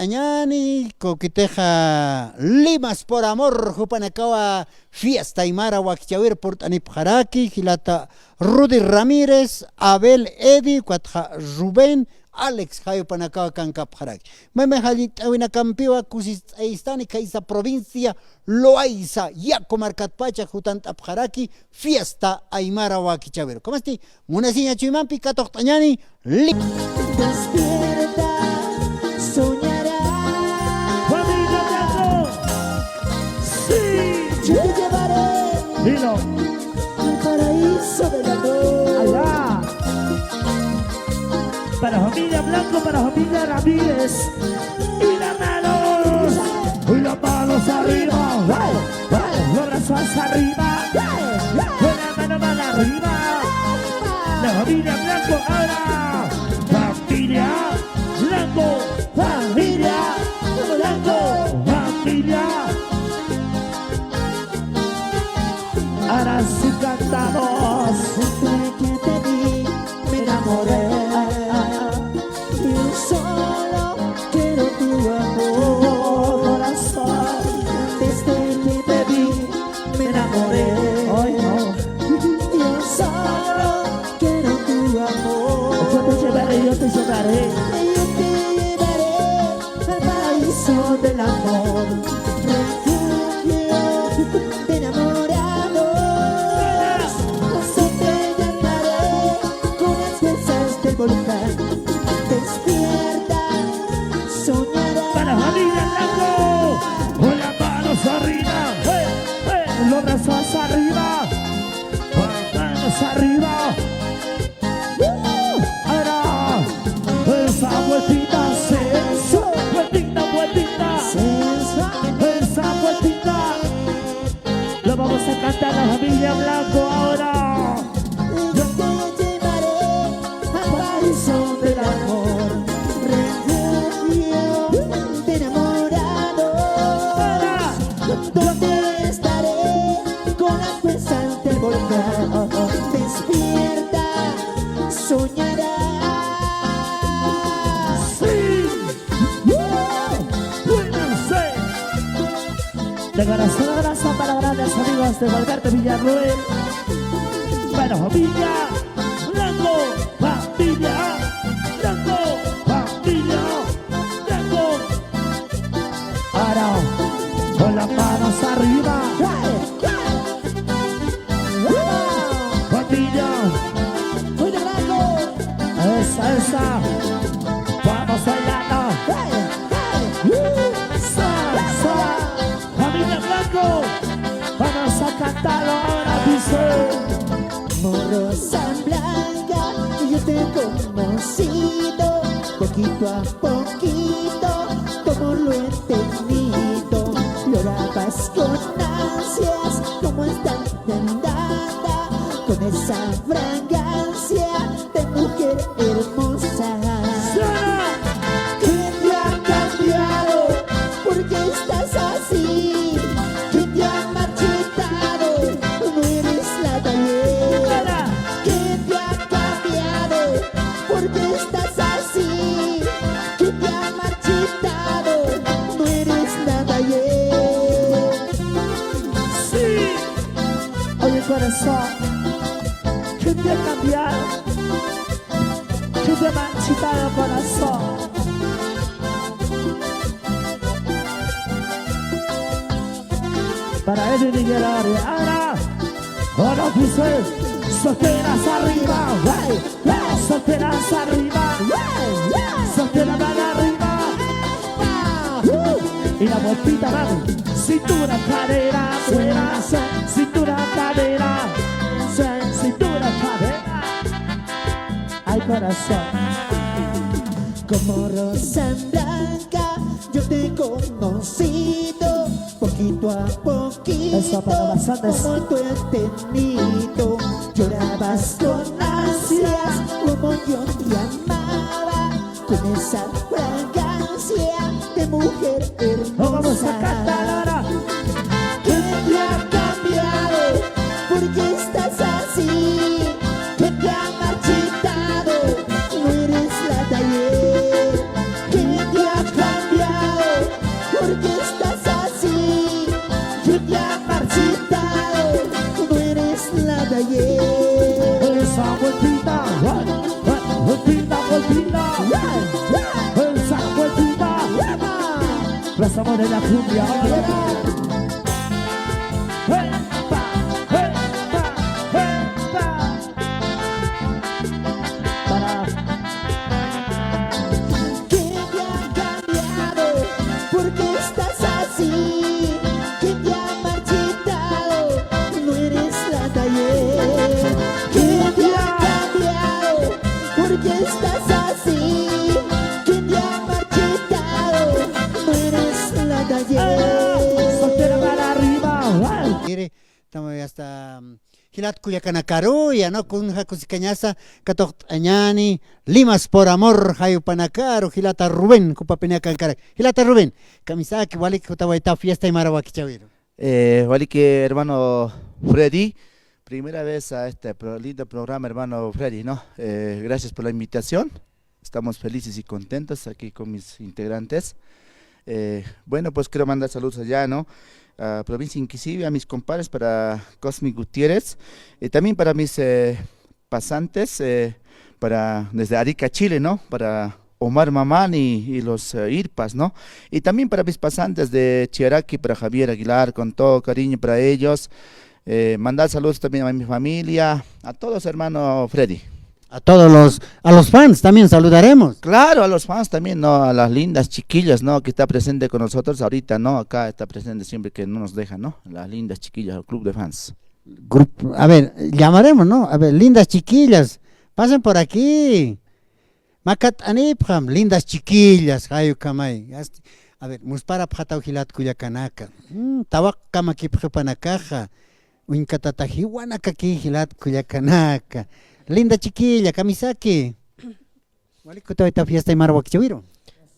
añani coquiteja Limas por amor Jupanakawa fiesta Aymara Wakchawir Portanip Jaraki Gilata Rudy Ramírez Abel Edi Cuatja Rubén Alex Jayo Panakawa Kankap Jaraki Meme Jalit Awina Campiwa Kusis Eistani Kaisa provincia Loaiza Yako Marcatpacha Jutant Abjaraki fiesta Aymara Wakchawir ¿Cómo esti? Munasiña Chimampi Katoktañani Despierta, soñarás. Familia Blanco. Sí. Yo te llevaré Dilo. al paraíso del amor. Allá. Para familia Blanco, para familia Ramírez. Y las manos. Y las manos arriba. Los brazos arriba. Con la mano arriba. La familia Blanco ahora. Familia Blanco, familia Blanco, familia. Ahora sí cantamos. Desde que te vi, me enamoré. Y solo quiero tu amor, corazón. Desde que te vi, me enamoré. Ay, no. Yo solo quiero tu amor. Yo te llevaré, yo te llevaré. Yo te llevaré al paraíso del amor, refugio de enamorados. Así te llamaré con las fuerzas del volcán. Despierta, soñarás. Para familia Blanco, con las manos arriba, los brazos arriba, con las manos arriba. Ahora, esa vueltita, vueltita, vueltita, esa vueltita. Lo vamos a cantar la familia Blanco ahora. Yo te llevaré al paraíso del amor, refugio de enamorados. Donde estaré con las fuerzas del volcán. Despierta, soñarás. Sí, cuídense. De corazón abrazo para grandes amigos de Valverde Villarruel. Para familia Blanco, familia Blanco, familia Blanco. Ahora, con las manos arriba, familia, esa, vamos bailando. Salsa, familia Blanco, vamos a cantarlo ahora, dice. Rosa blanca, yo te he conocido poquito a poquito, como lo he entendido. Llorabas con ansias, como esta tendada, con esa fragancia de mujer hermosa. ¿Qué te ha cambiado? ¿Por qué estás así? ¿Qué te ha marchitado? No eres la de ayer. ¿Qué te ha cambiado? ¿Por qué estás así? ¿Qué te ha marchitado? No eres la de ayer. Sí. Oye corazón, ¿qué te ha cambiado? ¿Qué te ha marchitado corazón? Para él y Miguel Ariana, ahora dice, solteras arriba, solteras arriba, solteras van arriba. Y la voltita va, cintura, cadera, fuera, cintura, cadera, cintura, cadera. Ay corazón. Como rosa blanca, yo te he conocido poquito a poquito, Eso para bastantes. como tú he tenido. Llorabas con ansias, como yo te amaba, con esa fragancia de mujer hermosa. Lo vamos a cantar ahora. ¿Qué te ha cambiado? ¿Por qué estás así? ¿Qué te ha marchitado? No eres la de ayer. ¿Qué te ha cambiado? Los amores de la cumbia. ¡Epa! ¡Epa! ¡Epa! Para ¿Qué te ha cambiado? ¿Por qué estás así? ¿Qué te ha marchitado? No eres la de ayer. ¿Qué te ha cambiado? ¿Por qué estás así? ¿Qué te ha marchitado? No eres la de ayer. soltera para arriba. Quiere, estamos hasta Hilat Cuyacanacaro, ya no con Jacusicañaza, Catot Añani, Limas por amor, Jayo Panacaro, Hilata Rubén, Cupapenacancara. Hilata Rubén, Kamisaki, Walik, Cotabaita, fiesta y Marahuaquichawiro. Vale que hermano Freddy, primera vez a este lindo programa, hermano Freddy, ¿no? Gracias por la invitación, estamos felices y contentos aquí con mis integrantes. Bueno, pues quiero mandar saludos allá, ¿no? A Provincia Inquisive, a mis compadres, para Cosmi Gutiérrez, también para mis pasantes, para desde Arica, Chile, ¿no? Para Omar Mamán y los Irpas, ¿no? Y también para mis pasantes de Chiaraqui, para Javier Aguilar, con todo cariño para ellos. Mandar saludos también a mi familia, a todos, hermano Freddy. A los fans también saludaremos. Claro, a los fans también, ¿no? A las lindas chiquillas, ¿no? Que está presente con nosotros ahorita, ¿no? Acá está presente siempre que no nos dejan, ¿no? Las lindas chiquillas, el club de fans. A ver, llamaremos, ¿no? A ver, lindas chiquillas, pasen por aquí. Macat Anipjam, lindas chiquillas, Jayo Kamay. A ver, Muspara Pjatau Hilat Cuyacanaka. Tawak Kamaki Pjepanakaja. Uinkatataji Wanakaki Hilat Cuyacanaka. Linda chiquilla, Kamisaki. Walikutawita fiesta y Marahuaquichawiro.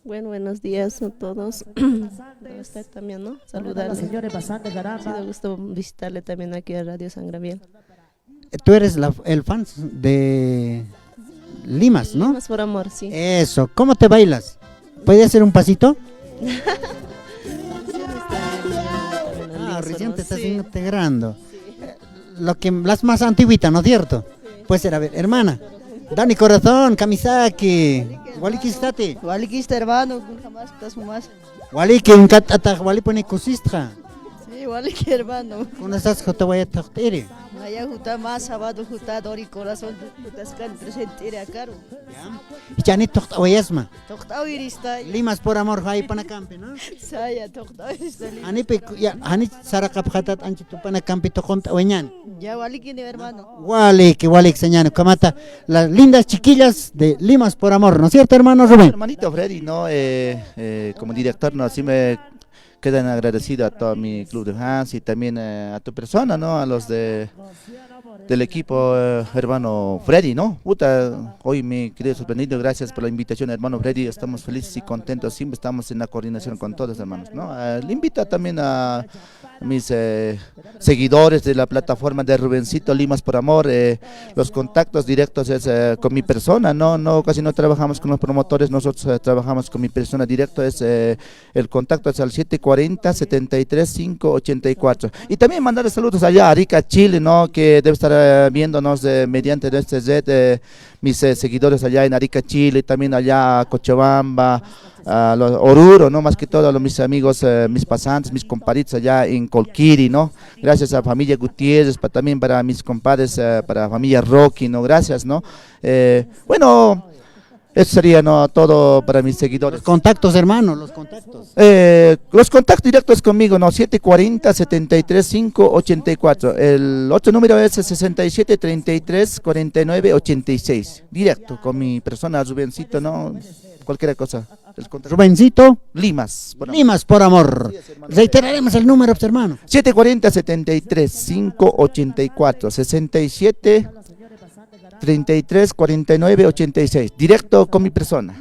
Bueno, buenos días a todos. A usted también, ¿no? Saludarle. Señores, bastante Ha caramba. sido gusto visitarle también aquí a Radio Sangraviel. Tú eres el fan de Limas, ¿no? Más por amor, sí. Eso, ¿cómo te bailas? ¿Puedes hacer un pasito? Recién te estás integrando. Las más antiguitas, ¿no es cierto? Puede ser, a ver, hermana. Dani Corazón, Kamisaki. Waliki Stati. Waliki está hermano, jamás estás más. Waliki, un cat Wali pone cosistra. Sí, Waliki hermano. ¿Cómo estás, Jotawaya Tachtiri? Allá justa más, sábado justa dori corazón, jutas can presente era caro. Y Chanit Tochtawayasma. Toctao irista, Limas por amor, Jai Panacampi, ¿no? saya toctao irista. Anipe, ya, Hanit Sarakapjatat Anchitu Panacampi Tojontawañan. Ya Waliki ni hermano. Walik, señor, Kamata, las lindas chiquillas de Limas por amor, ¿no es cierto, hermano Rubén? Hermanito Freddy, ¿no? Como director, ¿no? Sí me quedan agradecido a todo mi club de fans y también a tu persona, ¿no? A los del equipo, hermano Freddy, ¿no? Puta, hoy me quedé sorprendido, gracias por la invitación, hermano Freddy, estamos felices y contentos, siempre estamos en la coordinación con todos, hermanos, ¿no? Le invito también a mis seguidores de la plataforma de Rubencito Limas por Amor, los contactos directos es con mi persona, no casi no trabajamos con los promotores, nosotros trabajamos con mi persona directo, es el contacto es al 740-73-584. Y también mandar saludos allá a Arica, Chile, ¿no? Que debe estar viéndonos mediante este Z, mis seguidores allá en Arica, Chile, también allá a Cochabamba, a los Oruro, ¿no? Más que todo a mis amigos, mis pasantes, mis compadres allá en Colquiri, ¿no? Gracias a familia Gutiérrez, también para mis compadres, para familia Rocky, ¿no? Gracias, ¿no? Bueno, eso sería, ¿no? Todo para mis seguidores. Los contactos, hermano, los contactos. Los contactos directos conmigo, ¿no? 740-73-584. El otro número es 67-33-49-86. Directo con mi persona, Rubencito, ¿no? Cualquier cosa. Rubencito Limas. Limas por amor. Reiteraremos el número, hermano. 740-73-584. 67 33 49 86. Directo con mi persona.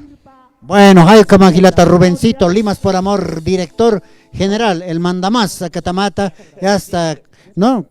Bueno, Jayo Kamagilata Rubencito Limas por amor, director general, el mandamás, Catamata, ya hasta, ¿no?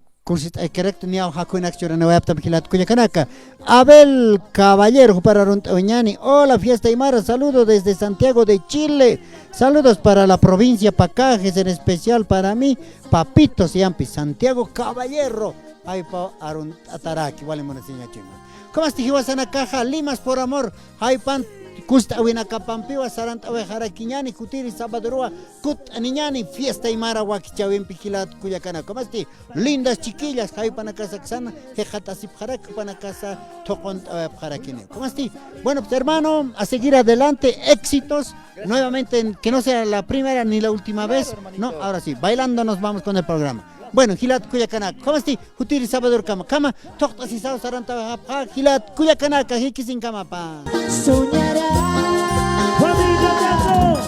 Abel Caballero para Oñani. Hola, fiesta Aymara, saludos desde Santiago de Chile. Saludos para la provincia Pacajes, en especial para mí, Papito Siampi, Santiago Caballero. Ay, pa Arun Ataraki, vale, monesiña chima. ¿Cómo estás, Caja? Limas por amor. Ay, pan Kusta wina kapampiwa saranta we harakiñani kutiri sabadorua kut aniñani fiesta imara wakichawin pikilat kuyakana komasti lindas chiquillas hay para casa xana jejata sipjarak para casa tokon parakine komasti. Bueno, pues, hermano, a seguir adelante, éxitos nuevamente, que no sea la primera ni la última vez, no, ahora sí, bailando nos vamos con el programa. Bueno, Gilat Kuyakana, ¿cómo estás? Jutiri Sabador Kama, Kama, Tokta Sisao Saranta, Gilat Kuyakana, Kajiki sin Kama, pa. Soñarás, Familia Blanco.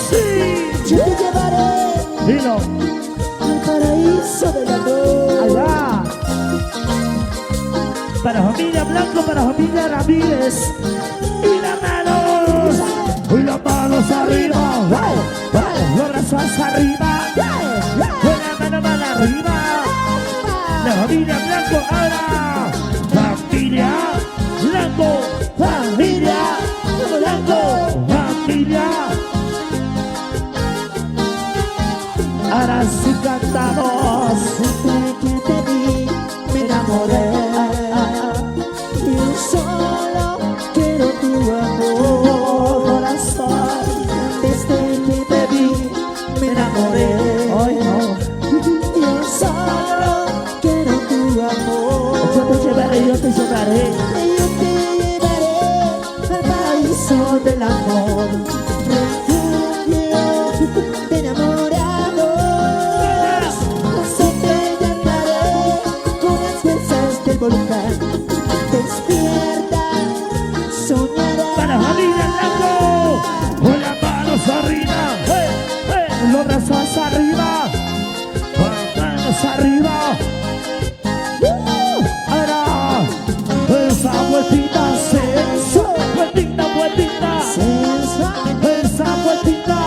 Sí. yo te llevaré Dilo. al paraíso del amor. Allá. Para familia Blanco, para familia Ramírez. Y las manos. Y las manos arriba. Los brazos arriba. Con la mano arriba. La familia Blanco ahora. Familia Blanco. Familia Blanco. Familia. Ahora sí cantamos. Siempre que te vi, me enamoré. Y solo quiero tu amor, corazón. Desde que te vi, me enamoré. Ay, no. Yo solo quiero tu amor. Yo te llevaré, yo te llevaré. Yo te llevaré al paraíso del amor. Refugio de enamorados. Siempre cantaré con las fuerzas del volcán. Despierta, soñarás. Para familia Blanco, con las manos arriba, los brazos arriba, con las manos arriba. Ahora, esa vueltita, vueltita, vueltita, esa vueltita.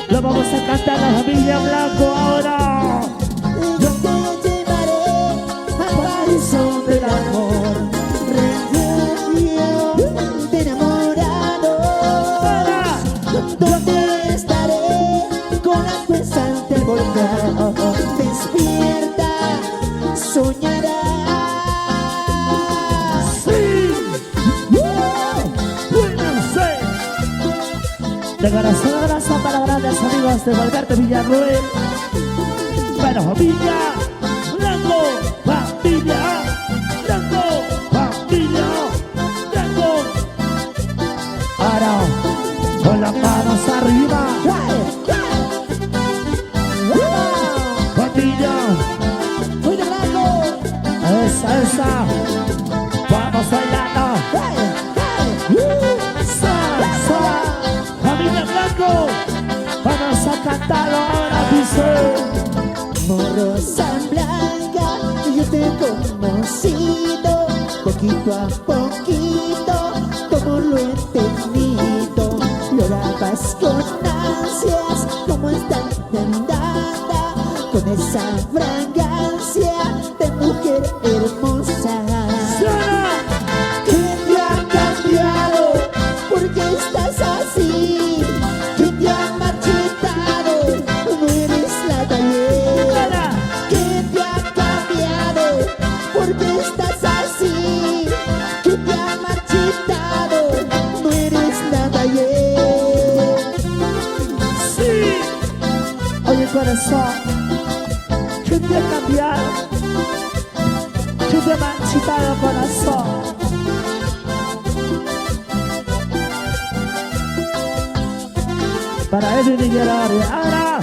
Lo vamos a cantar a la familia Blanco ahora. Yo te llevaré al paraíso del amor. Refugio de enamorados. Donde estaré con las fuerzas del volcán. Despierta, soñarás. Sí, cuídense. De corazón abrazo para grandes amigos de Valverde Villarroel. Para familia Blanco, familia Blanco, familia Blanco. Ahora, con las manos arriba, familia, Muy de blanco. esa, vamos bailando. Salsa, familia Blanco, vamos a cantarlo ahora, dice. Rosa blanca, yo te he conocido poquito a poquito, como lo he entendido. Llorabas con ansias, como esta vendada, con esa fragancia de mujer hermosa. ¿Qué te ha cambiado? ¿Por qué estás así? ¿Qué te ha marchitado? No eres la de ayer. ¿Qué te ha cambiado? ¿Por qué estás así? ¿Qué te ha marchitado? No eres la de ayer. Sí. Oye corazón, ¿qué te ha cambiado? ¿Qué te ha marchitado corazón? Para Edwin Miguel Arias. Ahora,